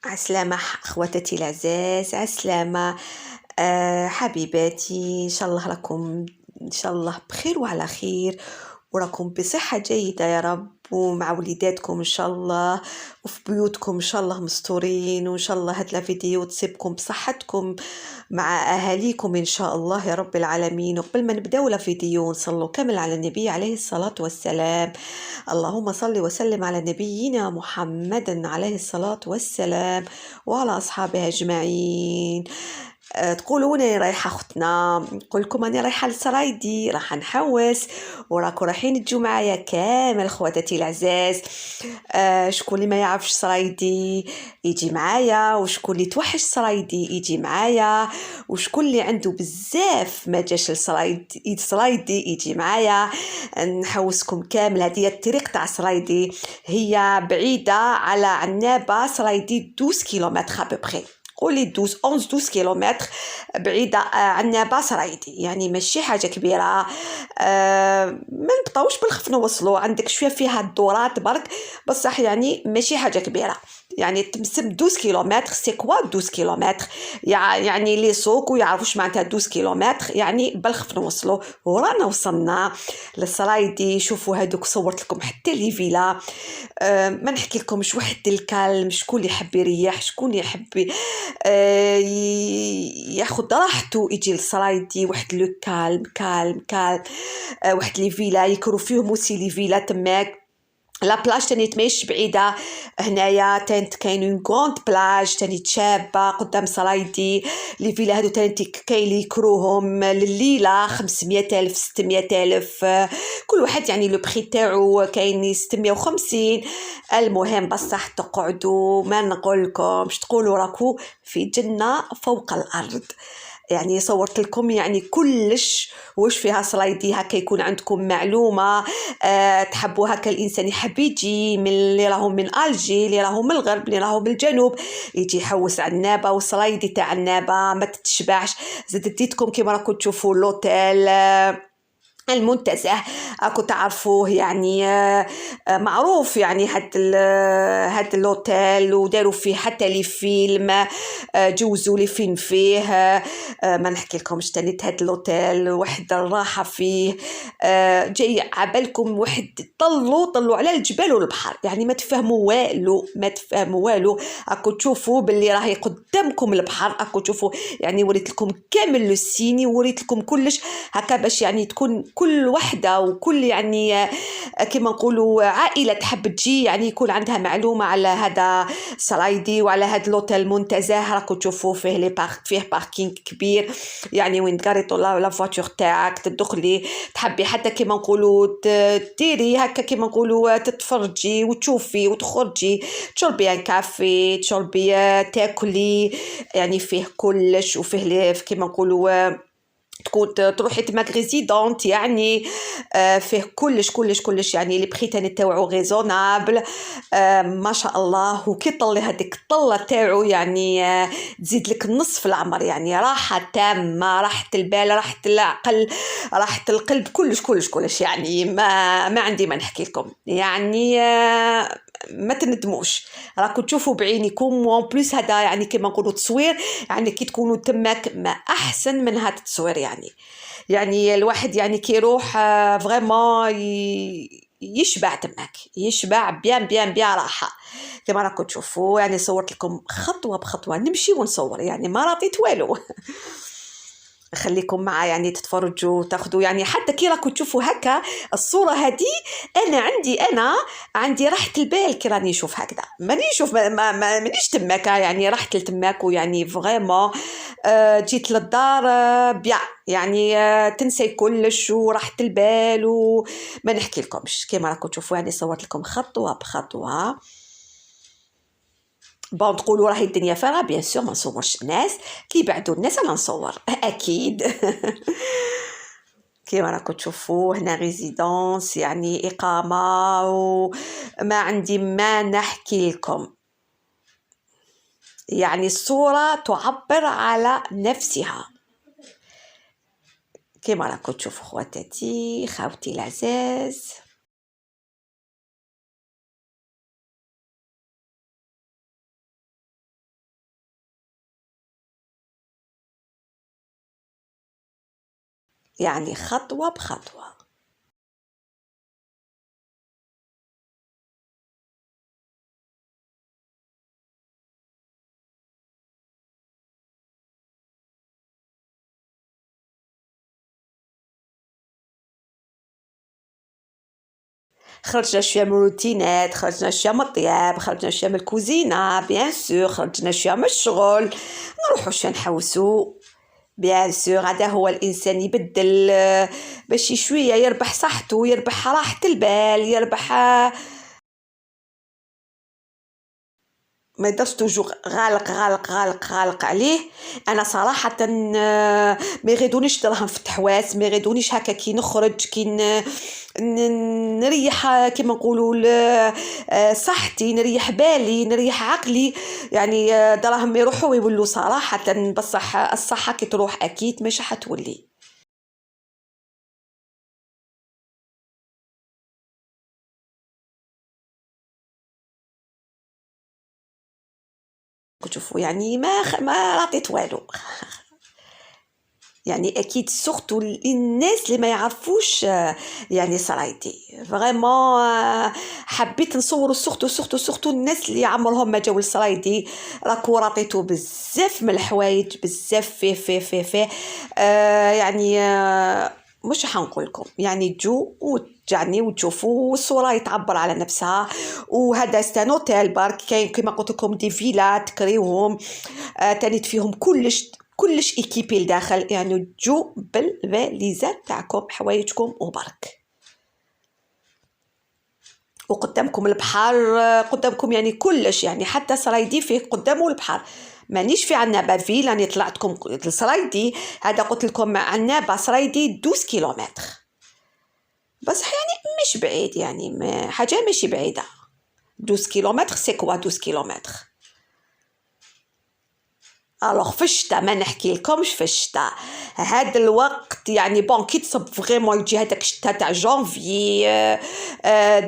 عسلامة أخواتي الأعزاز، عسلامة. حبيباتي، إن شاء الله راكم إن شاء الله بخير وعلى خير، وراكم بصحة جيدة يا رب، ومع وليداتكم إن شاء الله، وفي بيوتكم إن شاء الله مستورين، وإن شاء الله هاد الفيديو تصيبكم بصحتكم مع أهاليكم إن شاء الله يا رب العالمين. وقبل ما نبداو الفيديو نصلوا كامل على النبي عليه الصلاة والسلام. اللهم صل وسلم على نبينا محمد عليه الصلاة والسلام وعلى أصحابه أجمعين. تقولوا وين رايحة أختنا؟ نقول لكم أنا رايحة للسرايدي، راح نحوس، وراكم رايحين تجوا معايا كامل خواتاتي العزاز. شكون اللي ما يعرفش سرايدي يجي معايا، وشكون اللي توحش سرايدي يجي معايا، وشكون اللي عنده بزاف ما جاش لسرايدي يجي معايا. نحوسكم كامل. هذه الطريق تاع سرايدي هي بعيدة على عنابة. سرايدي 12 كيلومتر أبوبخي، قولي 12 كيلومتر بعيدة عنابة سرايدي، يعني ماشي حاجة كبيرة. ما نبطاوش بالخف نوصلوا، عندك شوية فيها الدورات برك، بصح يعني ماشي حاجة كبيرة. يعني تمسم 12 كيلومتر، سي كوا 12 كيلومتر؟ يعني لي سوق ويعرفوش معناتها 12 كيلومتر، يعني بالخف نوصلوا. ورانا وصلنا للسرايدي. شوفوا هادوك صورت لكم حتى لي فيلا. ما نحكي لكمش واحد الكالم، شكون اللي يحب يريح، شكون اللي يحب ياخد راحته يجي للسرايدي. واحد لو كالم كالم كالم. واحد لي فيلا يكرو فيهم موسي لي فيلا تماك. لا بلاج تاني تماش بعيدة هنايا، تانت كاين اون غروند بلاج تاني تشابة قدام سرايدي. لي فيلا هادو تاني كاين لي يكروهم لليلة 500,000 600,000، كل واحد يعني لو بخي تاعو، كاين 650. المهم بصح تقعدوا ما نقولكمش تقولوا راكو في جنة فوق الأرض. يعني صورت لكم يعني كلش واش فيها سرايدي، هكا يكون عندكم معلومة. تحبوا هكا الإنسان يحب يجي من اللي راهم من ألجي، اللي راهم من الغرب، اللي راهم من الجنوب، يجي يحوس على النابة. وسرايدي تاع النابة ما تتشبعش. زاد ديتكم كيما راكم تشوفوا لوتيل المنتزه، اكو تعرفوه يعني. معروف يعني هاد اللوتيل، وداروا فيه حتى لي فيلم، جوزوا لي فيلم فيه. ما نحكي لكمش تاني هاد اللوتيل واحد الراحة فيه. جاي عبالكم واحد طلوا على الجبال والبحر، يعني ما تفهموا والو ما تفهموا والو. اكو تشوفوا باللي راهي قدامكم البحر، اكو تشوفوا يعني وريت لكم كامل لو سيني، وريت لكم كلش هكا باش يعني تكون كل وحدة وكل يعني كما نقولوا عائلة تحب تجي، يعني يكون عندها معلومة على هذا سرايدي وعلى هذا اللوتيل المنتزه. راكو تشوفوا فيه فيه باركينغ كبير، يعني وين تقريتوا لا فواتور تاعك تدخلي، تحبي حتى كما نقولوا تيري هكا كما نقولوا تتفرجي وتشوفي وتخرجي، تشربي ان كافي، تشربي تاكلي، يعني فيه كلش. وفيه كما نقولوا تكون تروحي تماك ريزيدونت، يعني فيه كلش يعني اللي بخي تاني تاوعو غيزونابل. ما شاء الله. وكي طلي هذيك الطلة تاعو يعني تزيد لك النصف العمر، يعني راحة تامة، راحة البال، راحة العقل، راحة القلب، كلش يعني ما عندي ما نحكي لكم يعني. ما تندموش، راكم تشوفوا بعينيكم. وان بليس هذا يعني كما نقولوا تصوير، يعني كي تكونوا تماك ما احسن من هذا التصوير. يعني الواحد يعني كي يروح فريمون يشبع تماك، يشبع بيان راحه كما راكم تشوفوا. يعني صورت لكم خطوه بخطوه، نمشي ونصور، يعني ما راطيت والو. خليكم معا يعني تتفرجوا تاخذوا، يعني حتى كي راكم تشوفوا هكا الصوره هذه، انا عندي راحه البال كي راني نشوف هكذا. ماني نشوف مانيش تماك، يعني رحت لتماك ويعني فريمون جيت للدار بيا، يعني تنسي كلش وراحه البال. وما نحكي لكمش كيما راكم تشوفوا، يعني صورت لكم خطوه بخطوه. بون تقولوا راهي الدنيا فارغه، بيان سور ما نصورش الناس، كي يبعدوا الناس انا نصور اكيد. كيما راكم تشوفوا هنا ريزيدونس، يعني اقامه، وما عندي ما نحكي لكم. يعني الصوره تعبر على نفسها. كيما راكم تشوفوا خواتاتي خاوتي العزاز. يعني خطوة بخطوة. خرجنا شوية من الروتينات، خرجنا شوية من الطياب، خرجنا شوية من الكوزينة بيان سور، خرجنا شوية من الشغل، نروحو شوية نحوسو بيان سور. هذا هو الإنسان يبدل باش شوية يربح صحته، يربح راحة البال، يربح ما يقدرش توجو غالق غالق غالق غالق عليه. انا صراحه ما يغيدونيش دراهم في التحواس، ما يغيدونيش هكا كي نخرج كي نريح كيما نقولوا صحتي، نريح بالي، نريح عقلي. يعني دراهم يروحوا ويولوا صراحه، بصح الصحه كي تروح اكيد مش حتولي. تشوفوا يعني ما عطيت والو. يعني اكيد سورتو الناس اللي ما يعرفوش يعني صرايدي فريمون. حبيت نصور سورتو الناس اللي عمرهم ما جاو لصرايدي. راكو راطيتو بزاف من الحوايج، بزاف فيه يعني مش حنقول لكم يعني تجو يعني وتشوفوا الصورة يتعبر على نفسها. وهذا ستانوتيل برك كاين كما قلت لكم دي فيلات تكريوهم تانيت فيهم كلش ايكيبي لداخل. يعني تجو بالفاليزات تاعكم حوايجكم وبرك، وقدامكم البحر، قدامكم يعني كلش. يعني حتى سرايدي فيه قدامه البحر، مانيش في عنابة فيل. راني طلعتكم لسرايدي، هذا قلت لكم عنابة سرايدي 12 كيلومتر بس يعني مش بعيد، يعني حاجة ماشي بعيدة. 12 كيلومتر سي كوا 12 كيلومتر. الوغ في الشتا ما نحكي لكمش في الشتا هاد الوقت. يعني بون كي تصب فريمون يجي هذاك الشتا تاع جانفي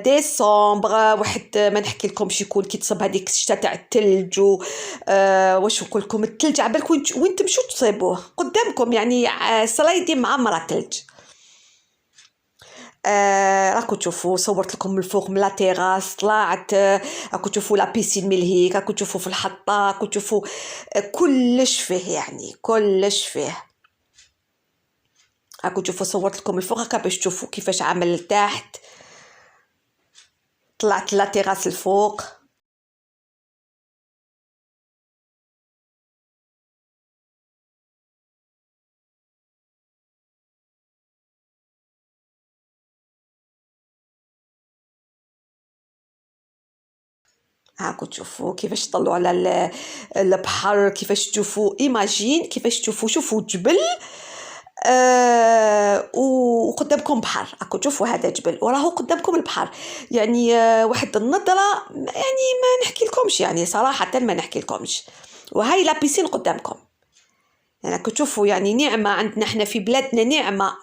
ديسمبر، واحد ما نحكي لكمش يكون كي تصب هذيك الشتا تاع الثلج واش نقول لكم الثلج عبالك وين تمشوا تصيبوه قدامكم. يعني صلايدي معمره ثلج. راكو تشوفوا صورت لكم من الفوق من لا تيراس طلعت، راكو تشوفوا لا بيسين من الهيك، راكو تشوفوا في الحطه، راكو تشوفوا كلش فيه، يعني كلش فيه. راكو تشوفوا صورت لكم الفوق هكا باش تشوفوا كيفاش عامل لتحت. طلعت لا تيراس الفوق. هاكو تشوفوا كيفاش طلعوا على البحر، كيفاش تشوفوا ايماجين كيفاش شوفوا جبل وقدامكم بحر. راكو تشوفوا هذا جبل وراهو قدامكم البحر. يعني واحد النظرة يعني ما نحكي لكمش، يعني صراحة ما نحكي لكمش. وهاي لا بيسين قدامكم. يعني راكو تشوفوا يعني نعمة عندنا احنا في بلادنا،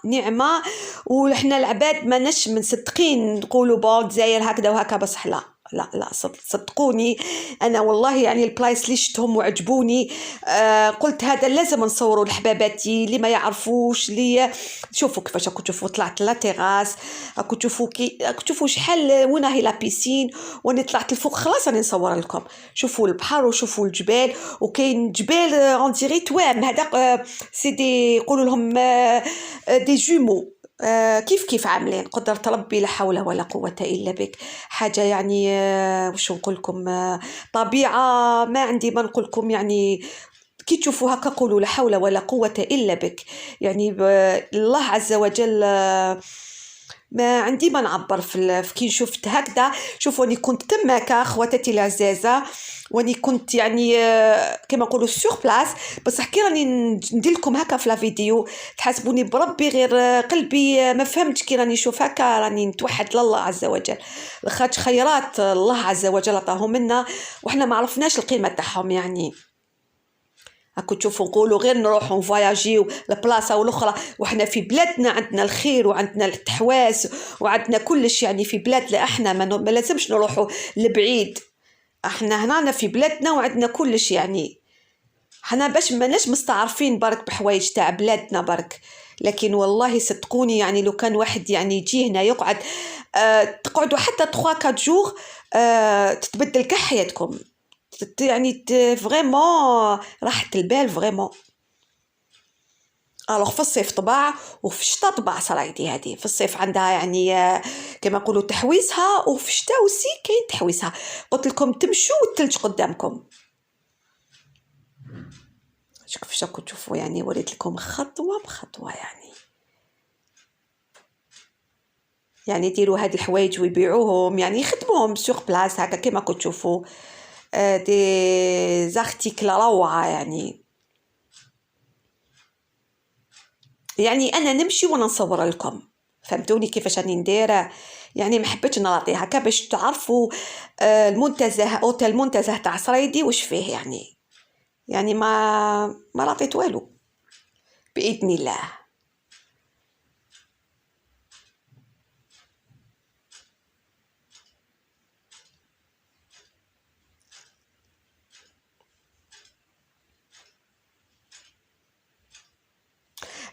نعمة وحنا العباد ما نش مصدقين نقولوا بون دزاير هكذا وهكا، بصح لا صدقوني انا والله يعني البلايص اللي شفتهم وعجبوني قلت هذا لازم نصوروا لحباباتي اللي ما يعرفوش. اللي شوفوا كيفاش راكو تشوفوا طلعت لا تيراس، راكو تشوفوا شحال وين هي لا بيسين، واني طلعت الفوق خلاص راني نصور لكم. شوفوا البحر وشوفوا الجبال، وكاين جبال اون ديري توام هذا سي دي يقولوا لهم دي جومو كيف عاملين. قدرة ربي لا حول ولا قوة إلا بك. حاجة يعني وش نقول لكم طبيعة ما عندي ما نقول لكم. يعني كي تشوفوا هكا قولوا لا حول ولا قوة إلا بك. يعني الله عز وجل ما عندي ما نعبر في كي شفت هكذا. شوفوا اني كنت تماك خواتاتي العزازه، واني كنت يعني كما نقولوا سور بلاص. بس حكي راني ندير لكم هكا في لا فيديو تحسبوني بربي غير قلبي ما فهمتش كي راني نشوف هكا راني نتوحد لله عز وجل. لخاطش خيرات الله عز وجل عطاهم لنا وحنا ما عرفناش القيمه تاعهم. يعني هاكو تشوفوا نقولوا غير نروحوا نفواياجيو لبلاصه والاخرى، وحنا في بلادنا عندنا الخير وعندنا التحواس وعندنا كلش. يعني في بلادنا احنا ما لازمش نروحوا لبعيد، احنا هنا في بلادنا وعندنا كلش. يعني حنا باش ماناش مستعرفين برك بحوايج تاع بلادنا برك، لكن والله صدقوني يعني لو كان واحد يعني يجي هنا يقعد تقعدوا حتى 3-4 جور تتبدل كاع حياتكم، يعني فريمون راحة البال فريمون. الوغ في الصيف طباع وفي الشتاء طباع صرايدي. هذه في الصيف عندها يعني كما نقولوا تحويسها، وفي الشتاء وسي كاين تحويسها. قلت لكم تمشوا والثلج قدامكم. شوف كيفاش راكم تشوفوا، يعني وريت لكم خطوه بخطوه. يعني يديروا هاد الحوايج ويبيعوهم، يعني يخدموهم سوغ بلاص هكا كما كنتوا تشوفوا. دي زارتيكل روعه يعني انا نمشي وانا نصور لكم، فهمتوني كيفاش راني ندير. يعني ما حبيتش نعطي هكا باش تعرفوا المنتزه، اوتيل منتزه تاع صرايدي واش فيه. يعني ما عطيت والو باذن الله.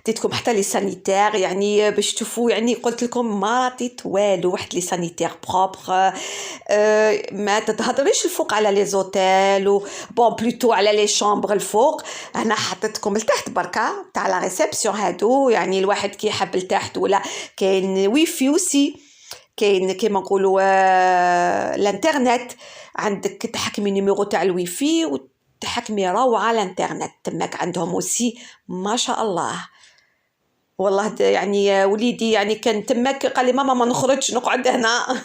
عطيتكم حتى لي سانيتير يعني باش تشوفوا، يعني قلت لكم ما عطيت والو، واحد لي سانيتير بروبر. ما تتهضريش الفوق على لي زوتيل و بون بلوتو على لي شامبر الفوق. انا حطيتكم لتحت بركه تاع لا ريسبسيون هادو، يعني الواحد كي يحب لتحت ولا كاين ويفي وسي، كاين كيما نقولوا الانترنت. عندك تحكمي نيميرو تاع الويفي وتحكمي روعه الانترنت تماك عندهم وسي ما شاء الله. والله يعني وليدي يعني كان تماك قال لي ماما ما نخرجش نقعد هنا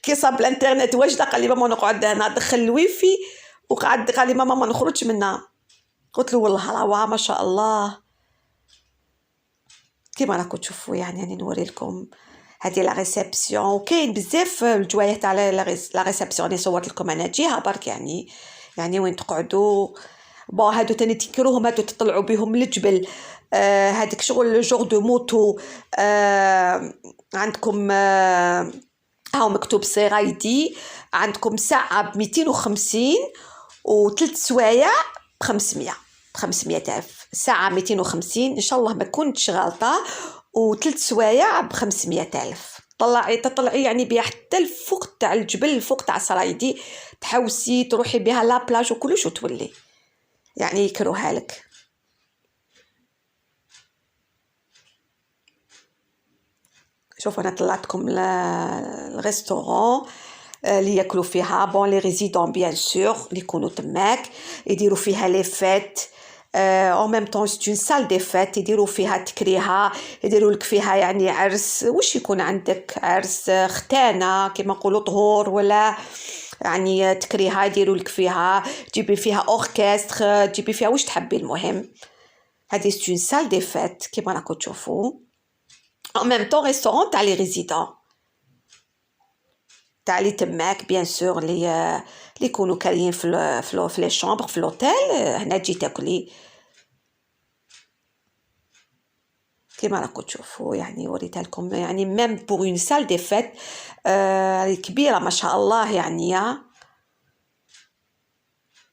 كي صاب الانترنت واجده قال لي ماما نقعد هنا، دخل الويفي وقعد قال لي ماما ما نخرجش منها. قلت له والله روعه ما شاء الله. كيما راكم تشوفوا يعني نوري لكم هذه لا ريسبسيون، وكاين بزاف الجوايه تاع لا ريسبسيون اللي صورت لكم انا جيها برك. يعني وين تقعدوا بون هادو تاني تكروهم، هادو تطلعوا بهم للجبل. هاديك شغل جور دو موتو. عندكم هاو مكتوب صرايدي، عندكم ساعة ب250 و3 سوايع ب500 ألف. ساعة 250 إن شاء الله ما كنتش غلطة، و3 سوايع ب500 ألف. تطلعي يعني بها حتى الفوق تاع الجبل، الفوق تاع صرايدي، تحوسي تروحي بها لا بلاج وكلش وتولي يعني يكروها لك. شوفوا انا طلعتكم الريستورون اللي ياكلوا فيها بون لي ريزيدون بيان سور اللي يكونوا تماك يديروا فيها لي فيت. او ميم طون سي اون سال دي فيت، يديروا فيها تكريها، يديروا لك فيها يعني عرس. واش يكون عندك عرس ختانه كيما نقولوا طهور، ولا يعني تكريها يديروا لك فيها، تجيبي فيها اوركستر، تجيبي فيها واش تحبي. المهم هذه سي اون سال دي فيت كيما راكم تشوفوا. en même temps restaurant تاع لي ريزيدون تاع لي تماك بيان سور اللي يكونوا كاريين في لي شامبر في لوتيل. هنا تجي تاكلي كيما راكم تشوفوا. يعني وريتها لكم يعني ميم بور اون سال دي فيت كبيره ما شاء الله. يعني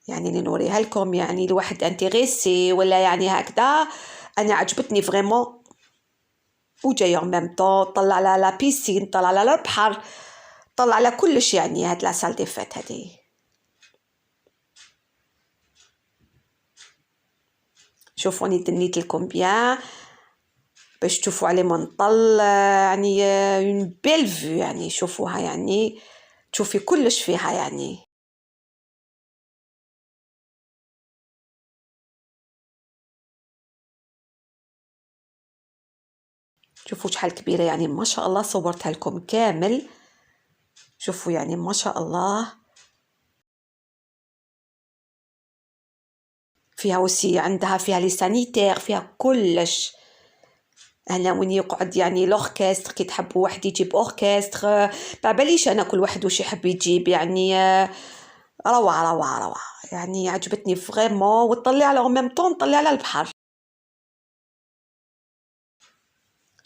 اللي نوريها لكم يعني الواحد انتريسي ولا يعني هكذا. انا عجبتني فريمون، وجايه ميم طون طلع على لا بيسين، طلع على البحر، طلع على كلش. يعني هاد لا سال دي فات هذه شوفوني دنيت لكم بيان باش تشوفوا على منطل. يعني اون بيل فيو، يعني شوفوها يعني تشوفي كلش فيها. يعني شوفوا شحال كبيره، يعني ما شاء الله صورتها لكم كامل. شوفوا يعني ما شاء الله. فيها وسي عندها فيها لي سانيتير، فيها كلش. هنا وين يقعد يعني لوركستر كي تحبوا واحد يجيب اوركستر. ما باليش انا كل واحد واش يحب يجيب. يعني روعه روعه روعه. يعني عجبتني فريمون، وتطلي على ميم طون طلي على البحر.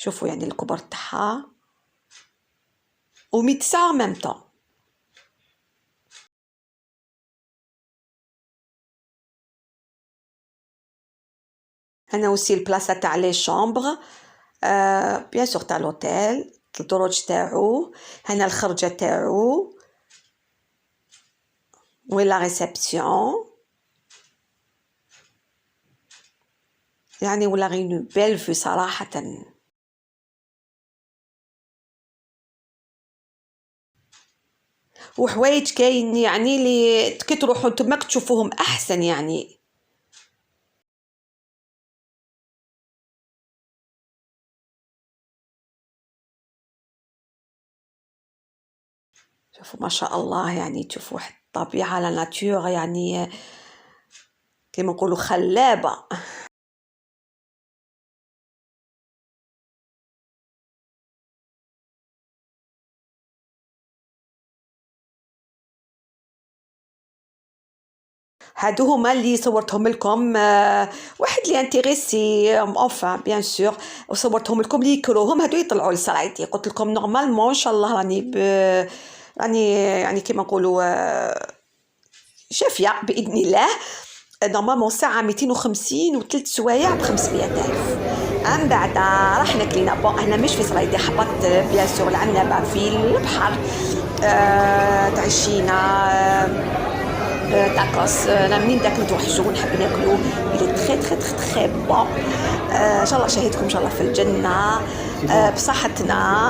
شوفوا يعني الكبر تاعها وميتسع ميم طون. هنا اوسي البلاصه تاع لي شومبر، بيان سور تاع لوتيل، الدروج تاعو. هنا الخرجه تاعو وين لا ريسبسيون، يعني ولا غير اون بيل فيو صراحه. وحوايج كاين يعني اللي كي تروحوا تماك تشوفوهم احسن يعني. شوفوا ما شاء الله، يعني تشوفوا واحد الطبيعه لا ناتور، يعني كيما نقولوا خلابه. هادو هما اللي صورتهم لكم، واحد اللي انتريسي انفان بيان سور، وصورتهم لكم اللي يكروهم هادو يطلعوا للسلايدي. قلت لكم نورمالمون ان شاء الله راني يعني كيما نقولوا شافيه باذن الله. نورمالمون ساعه 250 وثلاث سوايع ب 500,000. من بعد راح نكلينا بون هنا مش في سلايدي، حبطت بيان سور العنبه في البحر، تعشينا تاكوس. انا منين داك نتوحشو نحب ناكلو، الي تخي تخي تخي تخي بون. ان شاء الله شهيتكم ان شاء الله في الجنه بصحتنا.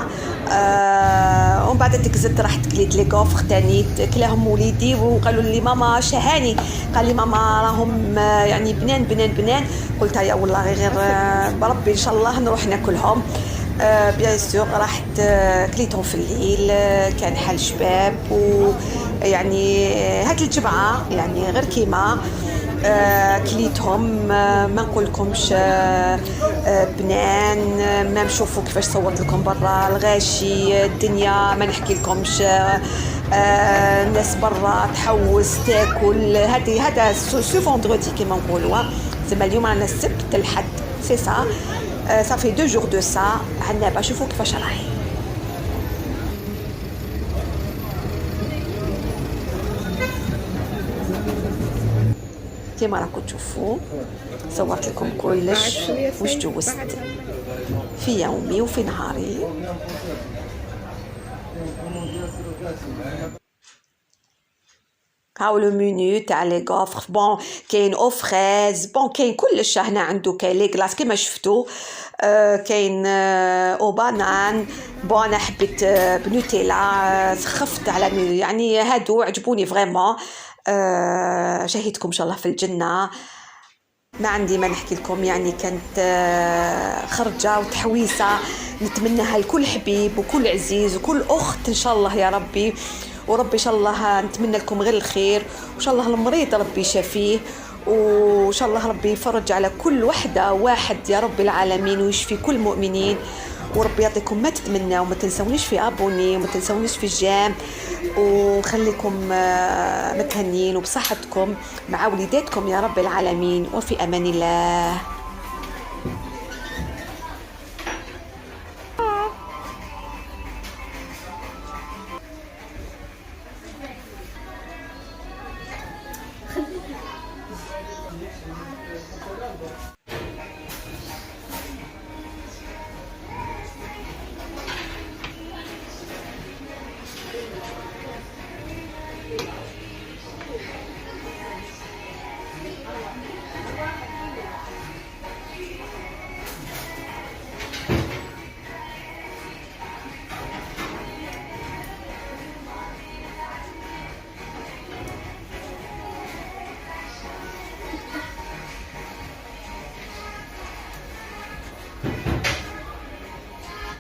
ومن بعد تكزت رحت كليت لي كوفر تاني، كلاهم وليدي وقالوا لي ماما شهاني، قال لي ماما راهم يعني بنان بنان بنان. قلت يا والله غير بربي ان شاء الله نروح ناكلهم. بيان سور رحت كليتهم في الليل، كان حال شباب، ويعني هاد الجمعة يعني غير كيما كليتهم ما نقولكمش بنان. ما نشوفوا كيفاش صورت لكم برا الغاشي الدنيا، ما نحكي لكمش الناس برا تحوس تاكل. هذا سو فوندردي كيما نقولوا، زعما اليوم رانا السبت الحد سي سا. صافي 2 جور دو سا. عنابه شوفوا كيفاش راهي. كيما راكم تشوفوا صورت لكم كلش واش جوزت في يومي وفي نهاري. هاو لو منيو تاع لي غوفر. بون كاين او فريز، بون كاين كلش هنا عنده. كاين لي كلاص كيما شفتوا، كاين او بانان. بون انا حبيت بنوتيلا، سخفت على يعني هادو عجبوني فريمون. شهيتكم ان شاء الله في الجنه. ما عندي ما نحكي لكم، يعني كانت خرجه وتحويسه نتمناها لكل حبيب وكل عزيز وكل اخت ان شاء الله يا ربي. وربي ان شاء الله نتمنى لكم غير الخير، وان شاء الله المريض ربي يشافيه، وان شاء الله ربي يفرج على كل وحده واحد يا رب العالمين، ويشفي كل المؤمنين. وربي يعطيكم ما تتمنى، وما تنسونيش في ابوني، وما تنسونيش في الجام، وخليكم متهنين وبصحتكم مع وليداتكم يا رب العالمين. وفي امان الله.